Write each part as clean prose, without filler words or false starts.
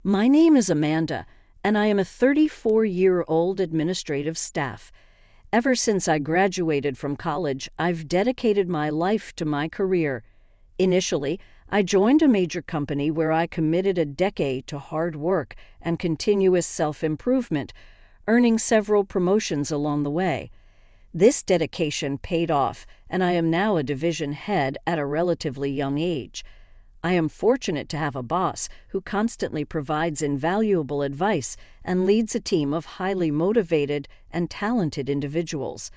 My name is Amanda, and I am a 34-year-old administrative staff. Ever since I graduated from college, I've dedicated my life to my career. Initially, I joined a major company where I committed a decade to hard work and continuous self-improvement, earning several promotions along the way. This dedication paid off, and I am now a division head at a relatively young age. I am fortunate to have a boss who constantly provides invaluable advice and leads a team of highly motivated and talented individuals.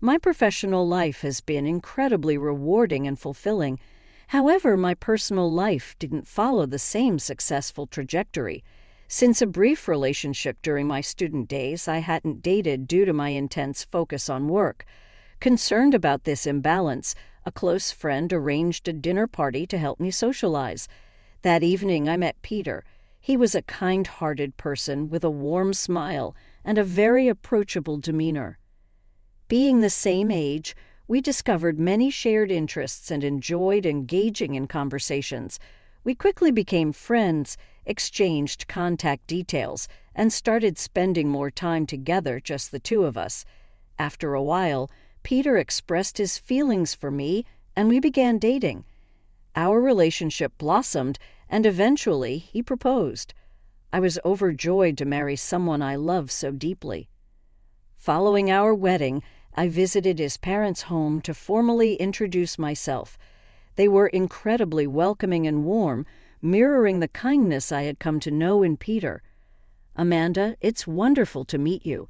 My professional life has been incredibly rewarding and fulfilling. However, my personal life didn't follow the same successful trajectory. Since a brief relationship during my student days, I hadn't dated due to my intense focus on work. Concerned about this imbalance, a close friend arranged a dinner party to help me socialize. That evening I met Peter. He was a kind-hearted person with a warm smile and a very approachable demeanor. Being the same age, we discovered many shared interests and enjoyed engaging in conversations. We quickly became friends, exchanged contact details, and started spending more time together, just the two of us. After a while, Peter expressed his feelings for me, and we began dating. Our relationship blossomed, and eventually he proposed. I was overjoyed to marry someone I love so deeply. Following our wedding, I visited his parents' home to formally introduce myself. They were incredibly welcoming and warm, mirroring the kindness I had come to know in Peter. "Amanda, it's wonderful to meet you.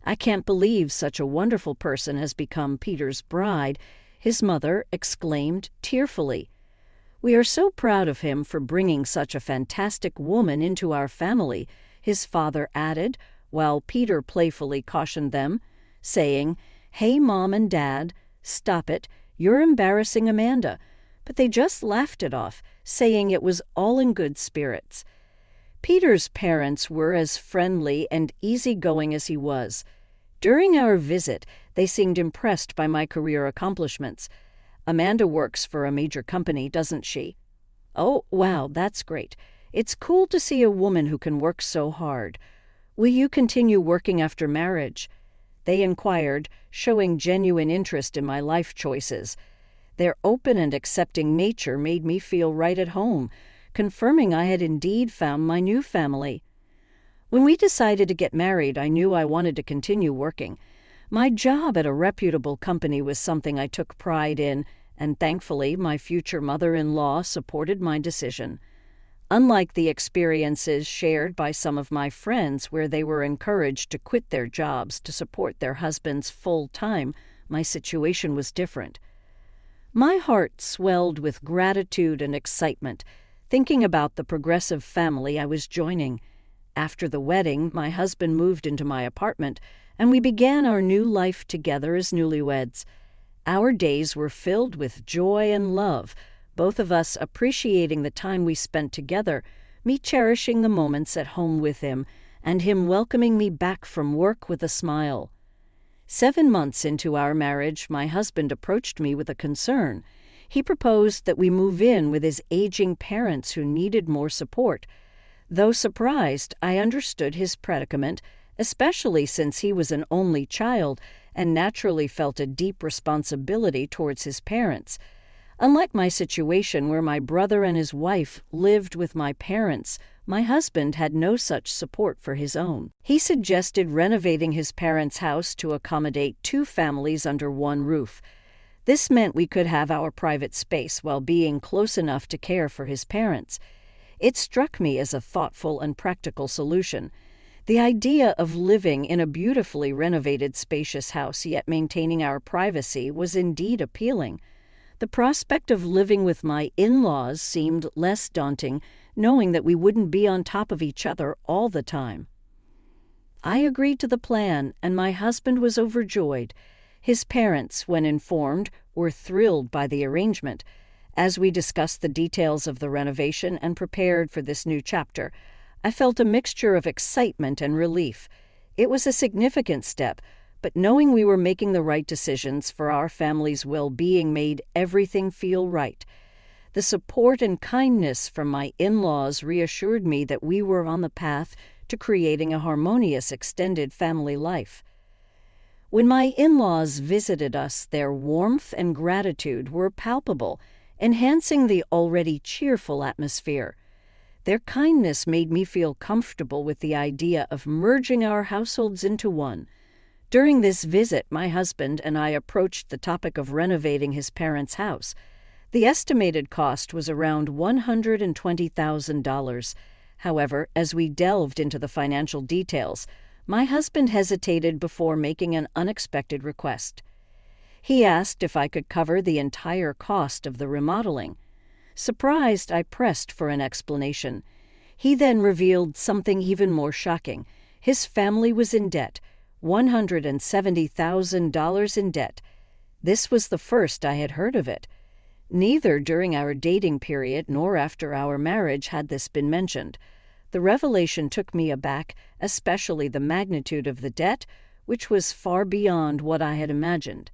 I can't believe such a wonderful person has become Peter's bride," his mother exclaimed tearfully. "We are so proud of him for bringing such a fantastic woman into our family," his father added, while Peter playfully cautioned them, saying, "Hey, Mom and Dad, stop it, you're embarrassing Amanda." But they just laughed it off, saying it was all in good spirits. Peter's parents were as friendly and easygoing as he was. During our visit, they seemed impressed by my career accomplishments. "Amanda works for a major company, doesn't she?" "Oh, wow, that's great. It's cool to see a woman who can work so hard. Will you continue working after marriage?" they inquired, showing genuine interest in my life choices. Their open and accepting nature made me feel right at home, confirming I had indeed found my new family. When we decided to get married, I knew I wanted to continue working. My job at a reputable company was something I took pride in, and thankfully my future mother-in-law supported my decision. Unlike the experiences shared by some of my friends where they were encouraged to quit their jobs to support their husbands full-time, my situation was different. My heart swelled with gratitude and excitement, thinking about the progressive family I was joining. After the wedding, my husband moved into my apartment, and we began our new life together as newlyweds. Our days were filled with joy and love, both of us appreciating the time we spent together, me cherishing the moments at home with him, and him welcoming me back from work with a smile. 7 months into our marriage, my husband approached me with a concern. He proposed that we move in with his aging parents who needed more support. Though surprised, I understood his predicament, especially since he was an only child and naturally felt a deep responsibility towards his parents. Unlike my situation where my brother and his wife lived with my parents, my husband had no such support for his own. He suggested renovating his parents' house to accommodate 2 families under one roof. This meant we could have our private space while being close enough to care for his parents. It struck me as a thoughtful and practical solution. The idea of living in a beautifully renovated, spacious house yet maintaining our privacy was indeed appealing. The prospect of living with my in-laws seemed less daunting, knowing that we wouldn't be on top of each other all the time. I agreed to the plan, and my husband was overjoyed. His parents, when informed, were thrilled by the arrangement. As we discussed the details of the renovation and prepared for this new chapter, I felt a mixture of excitement and relief. It was a significant step, but knowing we were making the right decisions for our family's well-being made everything feel right. The support and kindness from my in-laws reassured me that we were on the path to creating a harmonious extended family life. When my in-laws visited us, their warmth and gratitude were palpable, enhancing the already cheerful atmosphere. Their kindness made me feel comfortable with the idea of merging our households into one. During this visit, my husband and I approached the topic of renovating his parents' house. The estimated cost was around $120,000. However, as we delved into the financial details, my husband hesitated before making an unexpected request. He asked if I could cover the entire cost of the remodeling. Surprised, I pressed for an explanation. He then revealed something even more shocking. His family was in debt, $170,000 in debt. This was the first I had heard of it. Neither during our dating period nor after our marriage had this been mentioned. The revelation took me aback, especially the magnitude of the debt, which was far beyond what I had imagined.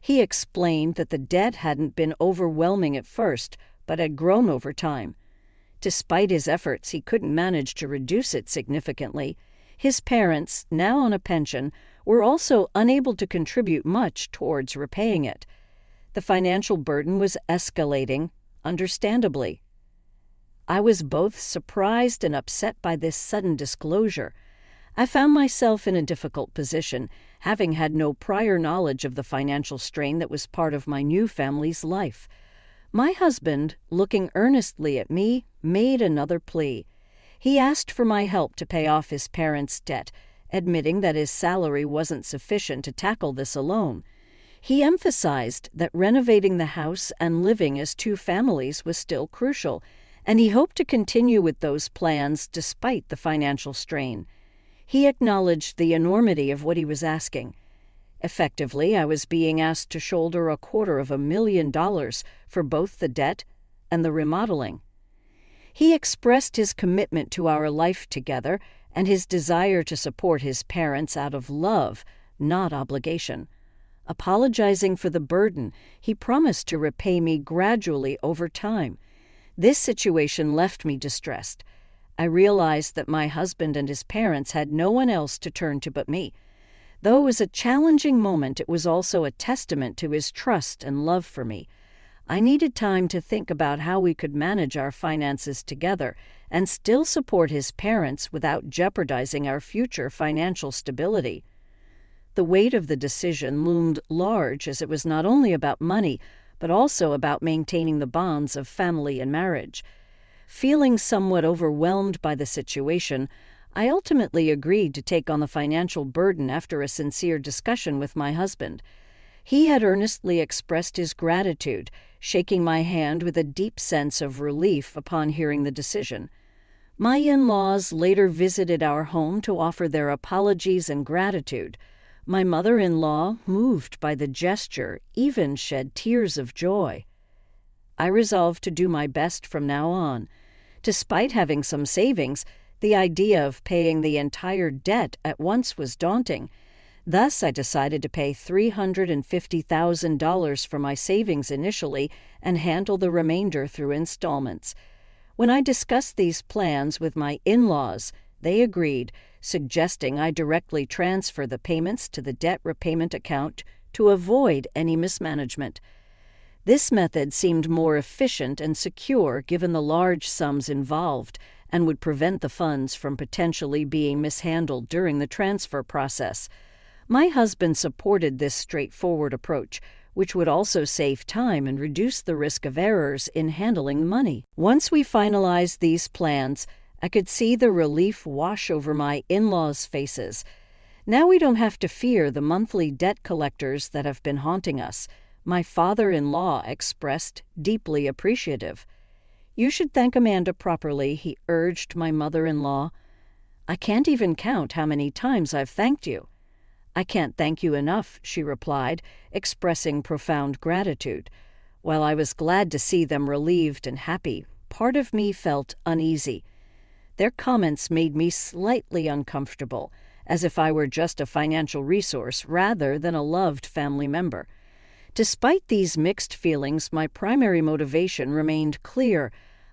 He explained that the debt hadn't been overwhelming at first, but had grown over time. Despite his efforts, he couldn't manage to reduce it significantly. His parents, now on a pension, were also unable to contribute much towards repaying it. The financial burden was escalating, understandably. I was both surprised and upset by this sudden disclosure. I found myself in a difficult position, having had no prior knowledge of the financial strain that was part of my new family's life. My husband, looking earnestly at me, made another plea. He asked for my help to pay off his parents' debt, admitting that his salary wasn't sufficient to tackle this alone. He emphasized that renovating the house and living as two families was still crucial, and he hoped to continue with those plans despite the financial strain. He acknowledged the enormity of what he was asking. Effectively, I was being asked to shoulder $250,000 for both the debt and the remodeling. He expressed his commitment to our life together and his desire to support his parents out of love, not obligation. Apologizing for the burden, he promised to repay me gradually over time. This situation left me distressed. I realized that my husband and his parents had no one else to turn to but me. Though it was a challenging moment, it was also a testament to his trust and love for me. I needed time to think about how we could manage our finances together and still support his parents without jeopardizing our future financial stability. The weight of the decision loomed large, as it was not only about money, but also about maintaining the bonds of family and marriage. Feeling somewhat overwhelmed by the situation, I ultimately agreed to take on the financial burden after a sincere discussion with my husband. He had earnestly expressed his gratitude, shaking my hand with a deep sense of relief upon hearing the decision. My in-laws later visited our home to offer their apologies and gratitude. My mother-in-law, moved by the gesture, even shed tears of joy. I resolved to do my best from now on. Despite having some savings, the idea of paying the entire debt at once was daunting. Thus, I decided to pay $350,000 for my savings initially and handle the remainder through installments. When I discussed these plans with my in-laws, they agreed, suggesting I directly transfer the payments to the debt repayment account to avoid any mismanagement. This method seemed more efficient and secure given the large sums involved and would prevent the funds from potentially being mishandled during the transfer process. My husband supported this straightforward approach, which would also save time and reduce the risk of errors in handling money. Once we finalized these plans, I could see the relief wash over my in-laws' faces. Now we don't have to fear the monthly debt collectors that have been haunting us. My father-in-law expressed deeply appreciative. "You should thank Amanda properly," he urged my mother-in-law. "I can't even count how many times I've thanked you." "I can't thank you enough," she replied, expressing profound gratitude. While I was glad to see them relieved and happy, part of me felt uneasy. Their comments made me slightly uncomfortable, as if I were just a financial resource rather than a loved family member. Despite these mixed feelings, my primary motivation remained clear.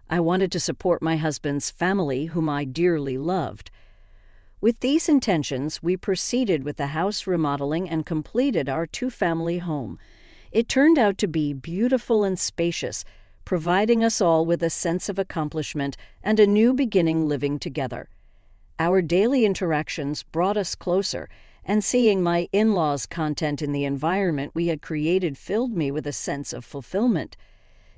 I wanted to support my husband's family, whom I dearly loved. With these intentions, we proceeded with the house remodeling and completed our two-family home. It turned out to be beautiful and spacious, providing us all with a sense of accomplishment and a new beginning living together. Our daily interactions brought us closer, and seeing my in-laws' content in the environment we had created filled me with a sense of fulfillment.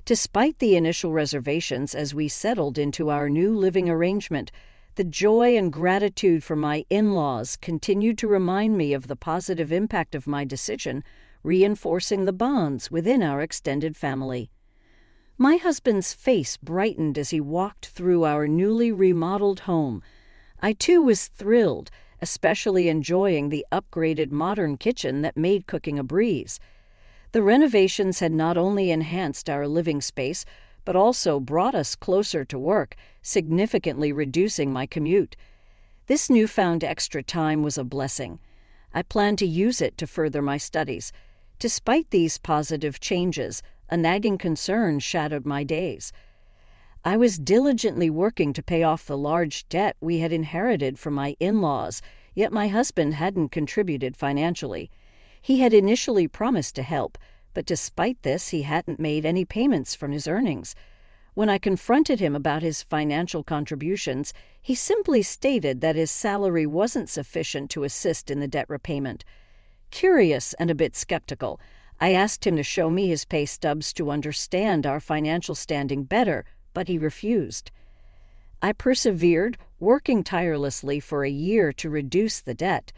Despite the initial reservations as we settled into our new living arrangement, the joy and gratitude for my in-laws continued to remind me of the positive impact of my decision, reinforcing the bonds within our extended family. My husband's face brightened as he walked through our newly remodeled home. I too was thrilled, especially enjoying the upgraded modern kitchen that made cooking a breeze. The renovations had not only enhanced our living space, but also brought us closer to work, significantly reducing my commute. This newfound extra time was a blessing. I plan to use it to further my studies. Despite these positive changes, a nagging concern shadowed my days. I was diligently working to pay off the large debt we had inherited from my in-laws, yet my husband hadn't contributed financially. He had initially promised to help, but despite this, he hadn't made any payments from his earnings. When I confronted him about his financial contributions, he simply stated that his salary wasn't sufficient to assist in the debt repayment. Curious and a bit skeptical, I asked him to show me his pay stubs to understand our financial standing better, but he refused. I persevered, working tirelessly for a year to reduce the debt.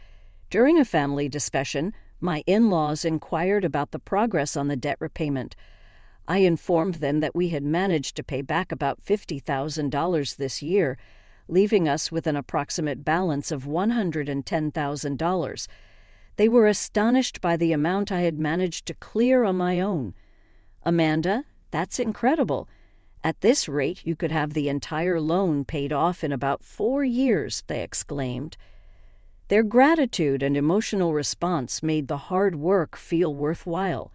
During a family discussion, my in-laws inquired about the progress on the debt repayment. I informed them that we had managed to pay back about $50,000 this year, leaving us with an approximate balance of $110,000. They were astonished by the amount I had managed to clear on my own. "Amanda, that's incredible. At this rate, you could have the entire loan paid off in about 4 years," they exclaimed. Their gratitude and emotional response made the hard work feel worthwhile.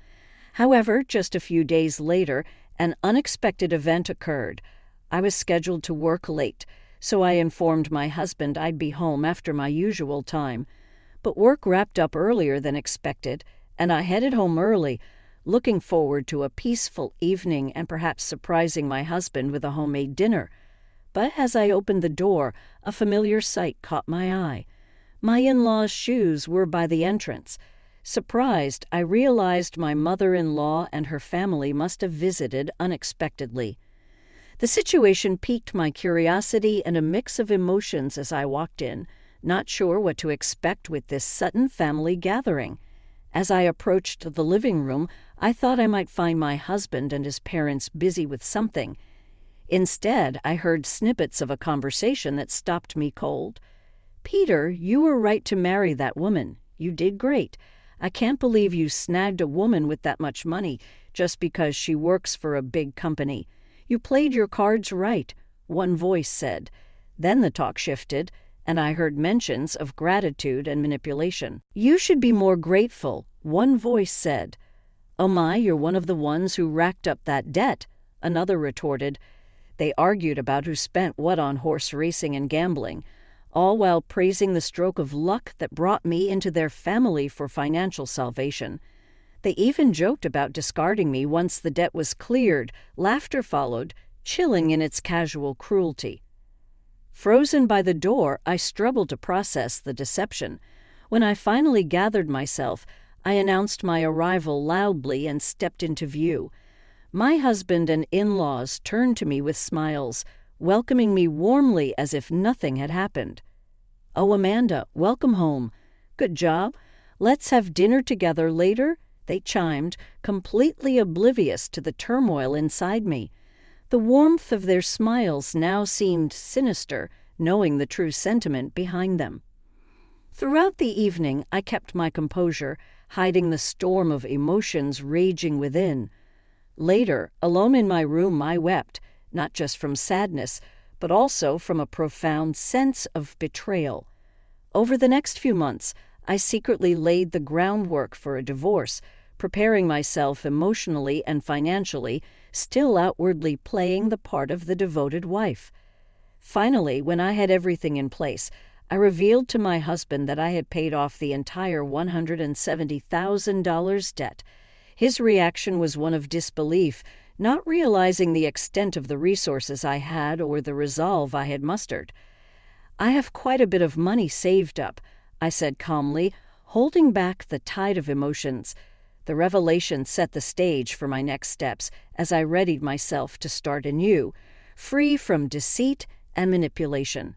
However, just a few days later, an unexpected event occurred. I was scheduled to work late, so I informed my husband I'd be home after my usual time. But work wrapped up earlier than expected, and I headed home early, looking forward to a peaceful evening and perhaps surprising my husband with a homemade dinner. But as I opened the door, a familiar sight caught my eye. My in-laws' shoes were by the entrance. Surprised, I realized my mother-in-law and her family must have visited unexpectedly. The situation piqued my curiosity and a mix of emotions as I walked in, not sure what to expect with this sudden family gathering. As I approached the living room, I thought I might find my husband and his parents busy with something. Instead, I heard snippets of a conversation that stopped me cold. "Peter, you were right to marry that woman. You did great. I can't believe you snagged a woman with that much money just because she works for a big company. You played your cards right," one voice said. Then the talk shifted, and I heard mentions of gratitude and manipulation. "You should be more grateful," one voice said. "Oh my, you're one of the ones who racked up that debt," another retorted. They argued about who spent what on horse racing and gambling, all while praising the stroke of luck that brought me into their family for financial salvation. They even joked about discarding me once the debt was cleared. Laughter followed, chilling in its casual cruelty. Frozen by the door, I struggled to process the deception. When I finally gathered myself, I announced my arrival loudly and stepped into view. My husband and in-laws turned to me with smiles, welcoming me warmly as if nothing had happened. "Oh, Amanda, welcome home. Good job. Let's have dinner together later," they chimed, completely oblivious to the turmoil inside me. The warmth of their smiles now seemed sinister, knowing the true sentiment behind them. Throughout the evening, I kept my composure, hiding the storm of emotions raging within. Later, alone in my room, I wept, not just from sadness, but also from a profound sense of betrayal. Over the next few months, I secretly laid the groundwork for a divorce, preparing myself emotionally and financially, still outwardly playing the part of the devoted wife. Finally, when I had everything in place, I revealed to my husband that I had paid off the entire $170,000 debt. His reaction was one of disbelief, not realizing the extent of the resources I had or the resolve I had mustered. "I have quite a bit of money saved up," I said calmly, holding back the tide of emotions. The revelation set the stage for my next steps as I readied myself to start anew, free from deceit and manipulation.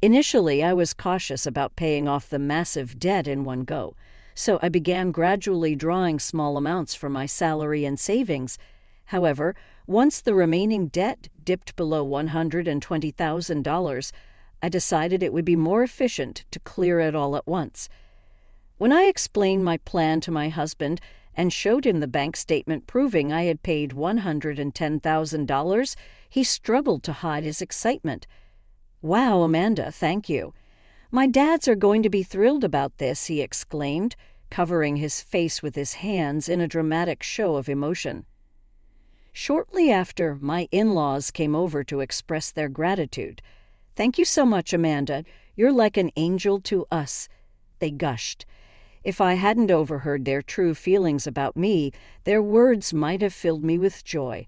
Initially, I was cautious about paying off the massive debt in one go, so I began gradually drawing small amounts from my salary and savings. However, once the remaining debt dipped below $120,000, I decided it would be more efficient to clear it all at once. When I explained my plan to my husband and showed him the bank statement proving I had paid $110,000, he struggled to hide his excitement. "Wow, Amanda, thank you. My dads are going to be thrilled about this," he exclaimed, covering his face with his hands in a dramatic show of emotion. Shortly after, my in-laws came over to express their gratitude. "Thank you so much, Amanda. You're like an angel to us," they gushed. If I hadn't overheard their true feelings about me, their words might have filled me with joy.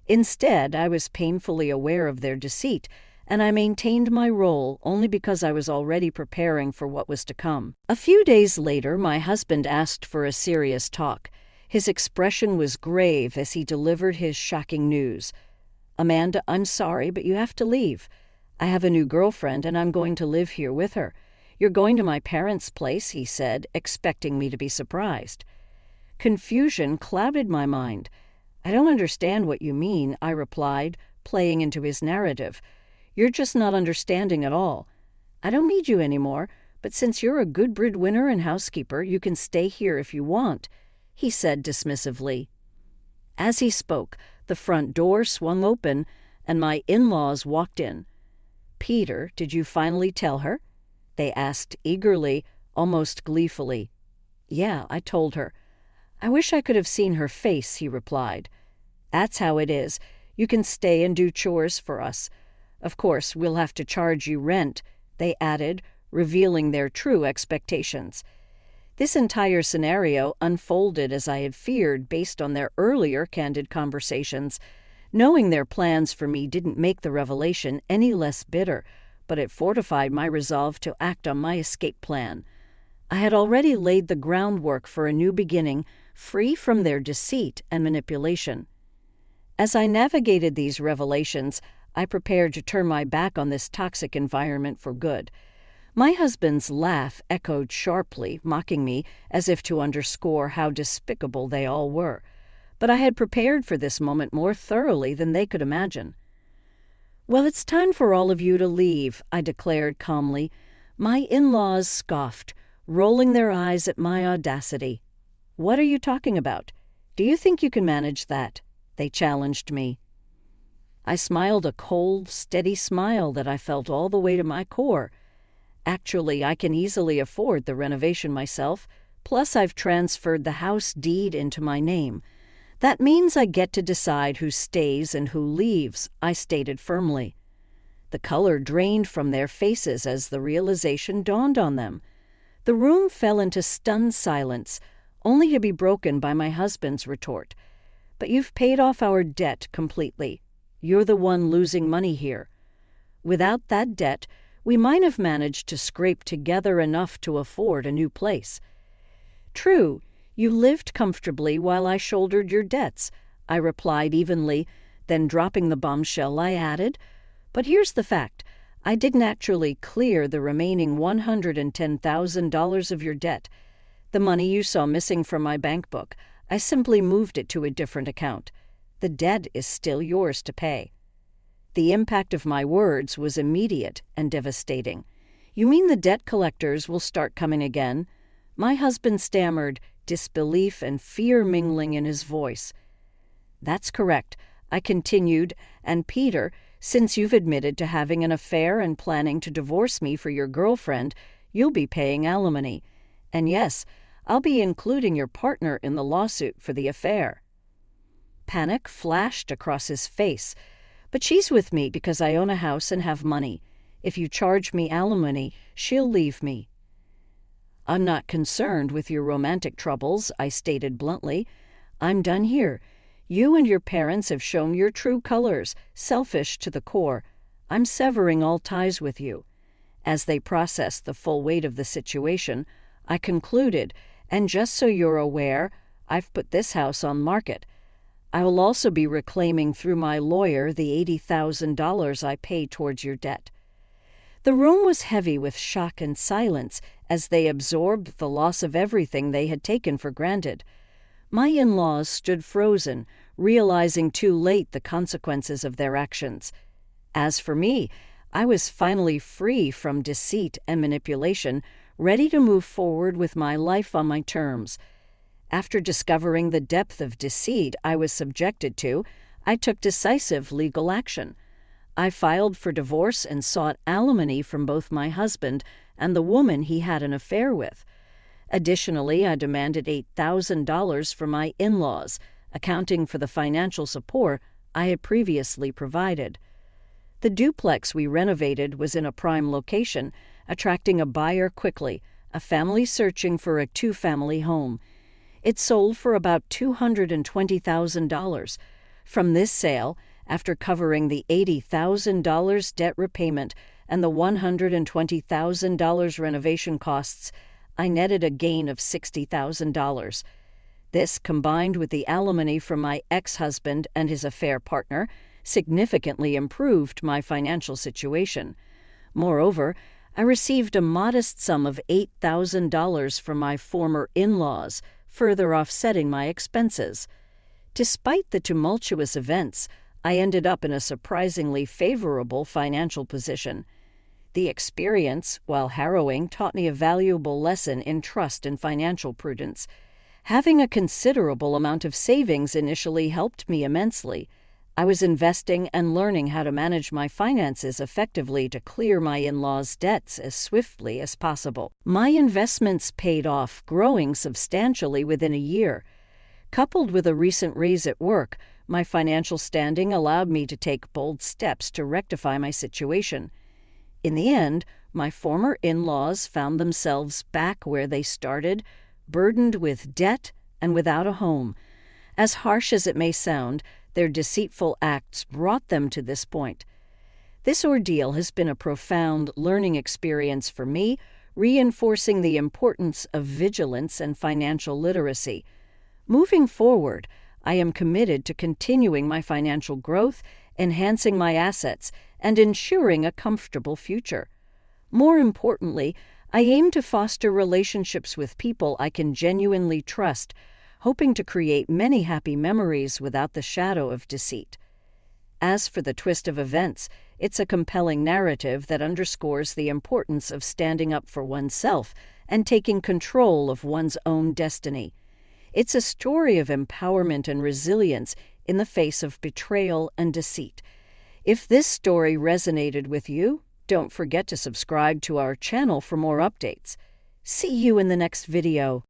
Instead, I was painfully aware of their deceit, and I maintained my role only because I was already preparing for what was to come. A few days later, my husband asked for a serious talk. His expression was grave as he delivered his shocking news. "Amanda, I'm sorry, but you have to leave. I have a new girlfriend, and I'm going to live here with her. You're going to my parents' place," he said, expecting me to be surprised. Confusion clouded my mind. "I don't understand what you mean," I replied, playing into his narrative. "You're just not understanding at all. I don't need you anymore, but since you're a good breadwinner and housekeeper, you can stay here if you want," he said dismissively. As he spoke, the front door swung open, and my in-laws walked in. "Peter, did you finally tell her?" they asked eagerly, almost gleefully. "Yeah, I told her." "I wish I could have seen her face," he replied. "That's how it is. You can stay and do chores for us. Of course, we'll have to charge you rent," they added, revealing their true expectations. This entire scenario unfolded as I had feared based on their earlier candid conversations. Knowing their plans for me didn't make the revelation any less bitter, but it fortified my resolve to act on my escape plan. I had already laid the groundwork for a new beginning, free from their deceit and manipulation. As I navigated these revelations, I prepared to turn my back on this toxic environment for good. My husband's laugh echoed sharply, mocking me as if to underscore how despicable they all were. But I had prepared for this moment more thoroughly than they could imagine. "Well, it's time for all of you to leave," I declared calmly. My in-laws scoffed, rolling their eyes at my audacity. "What are you talking about? Do you think you can manage that?" they challenged me. I smiled a cold, steady smile that I felt all the way to my core. "Actually, I can easily afford the renovation myself, plus I've transferred the house deed into my name. That means I get to decide who stays and who leaves," I stated firmly. The color drained from their faces as the realization dawned on them. The room fell into stunned silence, only to be broken by my husband's retort. "But you've paid off our debt completely. You're the one losing money here. Without that debt, we might have managed to scrape together enough to afford a new place." "True, you lived comfortably while I shouldered your debts," I replied evenly, then dropping the bombshell I added, "But here's the fact. I didn't actually clear the remaining $110,000 of your debt. The money you saw missing from my bank book, I simply moved it to a different account. The debt is still yours to pay." The impact of my words was immediate and devastating. "You mean the debt collectors will start coming again?" My husband stammered, disbelief and fear mingling in his voice. "That's correct," I continued, "and Peter, since you've admitted to having an affair and planning to divorce me for your girlfriend, you'll be paying alimony. And yes, I'll be including your partner in the lawsuit for the affair." Panic flashed across his face. "But she's with me because I own a house and have money. If you charge me alimony, she'll leave me." "I'm not concerned with your romantic troubles," I stated bluntly. "I'm done here. You and your parents have shown your true colors, selfish to the core. I'm severing all ties with you." As they processed the full weight of the situation, I concluded, "And just so you're aware, I've put this house on market. I will also be reclaiming through my lawyer the $80,000 I pay towards your debt." The room was heavy with shock and silence as they absorbed the loss of everything they had taken for granted. My in-laws stood frozen, realizing too late the consequences of their actions. As for me, I was finally free from deceit and manipulation, ready to move forward with my life on my terms. After discovering the depth of deceit I was subjected to, I took decisive legal action. I filed for divorce and sought alimony from both my husband and the woman he had an affair with. Additionally, I demanded $8,000 from my in-laws, accounting for the financial support I had previously provided. The duplex we renovated was in a prime location, attracting a buyer quickly, a family searching for a two-family home. It sold for about $220,000. From this sale, after covering the $80,000 debt repayment and the $120,000 renovation costs, I netted a gain of $60,000. This, combined with the alimony from my ex-husband and his affair partner, significantly improved my financial situation. Moreover, I received a modest sum of $8,000 from my former in-laws, further offsetting my expenses. Despite the tumultuous events, I ended up in a surprisingly favorable financial position. The experience, while harrowing, taught me a valuable lesson in trust and financial prudence. Having a considerable amount of savings initially helped me immensely. I was investing and learning how to manage my finances effectively to clear my in-laws' debts as swiftly as possible. My investments paid off, growing substantially within a year. Coupled with a recent raise at work, my financial standing allowed me to take bold steps to rectify my situation. In the end, my former in-laws found themselves back where they started, burdened with debt and without a home. As harsh as it may sound, their deceitful acts brought them to this point. This ordeal has been a profound learning experience for me, reinforcing the importance of vigilance and financial literacy. Moving forward, I am committed to continuing my financial growth, enhancing my assets, and ensuring a comfortable future. More importantly, I aim to foster relationships with people I can genuinely trust, hoping to create many happy memories without the shadow of deceit. As for the twist of events, it's a compelling narrative that underscores the importance of standing up for oneself and taking control of one's own destiny. It's a story of empowerment and resilience in the face of betrayal and deceit. If this story resonated with you, don't forget to subscribe to our channel for more updates. See you in the next video.